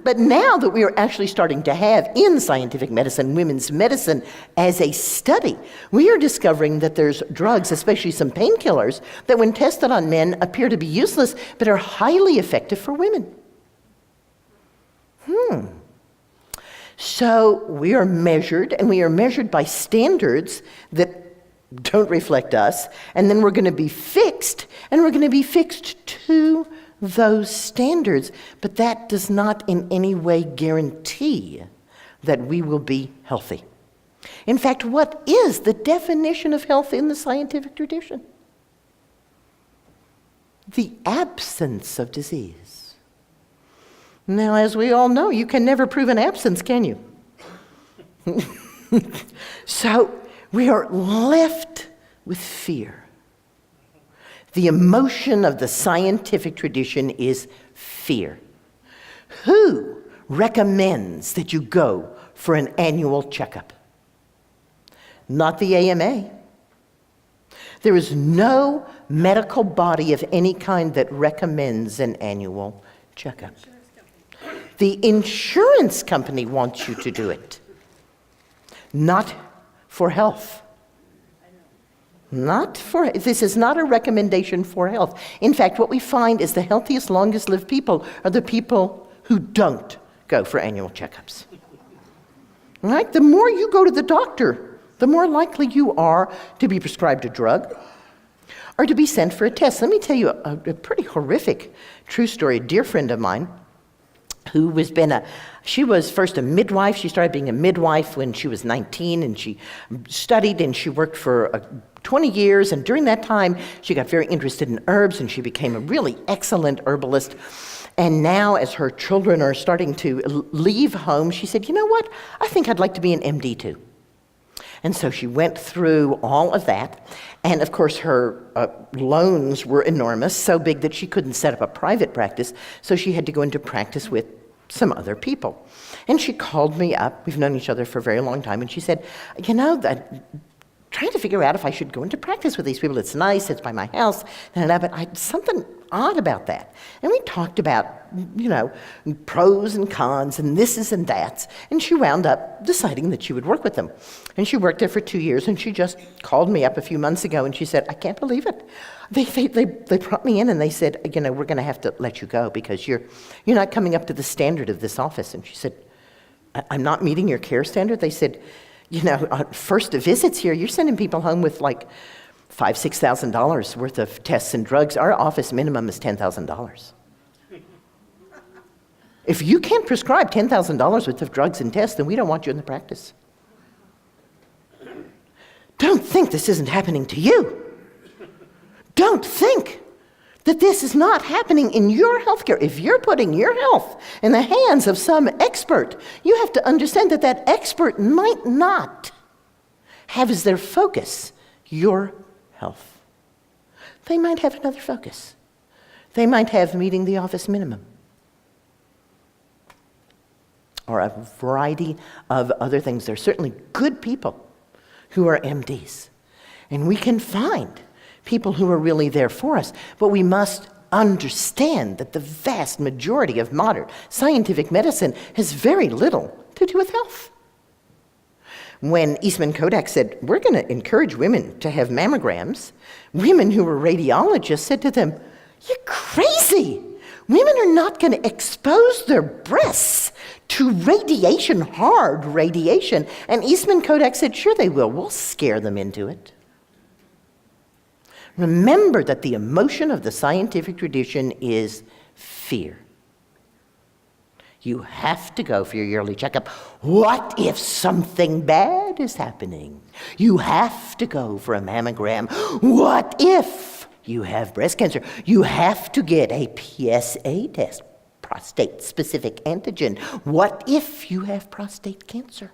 But now that we are actually starting to have in scientific medicine, women's medicine as a study, we are discovering that there's drugs, especially some painkillers, that when tested on men appear to be useless, but are highly effective for women. So we are measured, and we are measured by standards that don't reflect us, and then we're going to be fixed, and we're going to be fixed to those standards, but that does not in any way guarantee that we will be healthy. In fact, what is the definition of health in the scientific tradition? The absence of disease. Now, as we all know, you can never prove an absence, can you? So we are left with fear. The emotion of the scientific tradition is fear. Who recommends that you go for an annual checkup? Not the AMA. There is no medical body of any kind that recommends an annual checkup. The insurance company wants you to do it, not for health. This is not a recommendation for health. In fact, what we find is the healthiest, longest lived people are the people who don't go for annual checkups. Right? The more you go to the doctor, the more likely you are to be prescribed a drug or to be sent for a test. Let me tell you a pretty horrific true story. A dear friend of mine who she was first a midwife. She started being a midwife when she was 19, and she studied and she worked for 20 years, and during that time she got very interested in herbs, and she became a really excellent herbalist. And now, as her children are starting to leave home, she said, you know what, I think I'd like to be an MD too. And so she went through all of that, and of course her loans were enormous, so big that she couldn't set up a private practice, so she had to go into practice with some other people. And she called me up, we've known each other for a very long time, and she said, you know, trying to figure out if I should go into practice with these people. It's nice, it's by my house, but something odd about that. And we talked about, pros and cons and thises and that's, and she wound up deciding that she would work with them. And she worked there for 2 years, and she just called me up a few months ago, and she said, I can't believe it. They brought me in, and they said, we're going to have to let you go because you're not coming up to the standard of this office. And she said, I'm not meeting your care standard? They said, first visits here, you're sending people home with like $5,000, $6,000 worth of tests and drugs. Our office minimum is $10,000. If you can't prescribe $10,000 worth of drugs and tests, then we don't want you in the practice. Don't think this isn't happening to you. Don't think that this is not happening in your healthcare. If you're putting your health in the hands of some expert, you have to understand that that expert might not have as their focus your health. They might have another focus. They might have meeting the office minimum, or a variety of other things. There are certainly good people who are MDs, and we can find people who are really there for us, but we must understand that the vast majority of modern scientific medicine has very little to do with health. When Eastman Kodak said, we're going to encourage women to have mammograms, women who were radiologists said to them, you're crazy. Women are not going to expose their breasts to radiation, hard radiation. And Eastman Kodak said, sure they will. We'll scare them into it. Remember that the emotion of the scientific tradition is fear. You have to go for your yearly checkup. What if something bad is happening? You have to go for a mammogram. What if you have breast cancer? You have to get a PSA test, prostate-specific antigen. What if you have prostate cancer?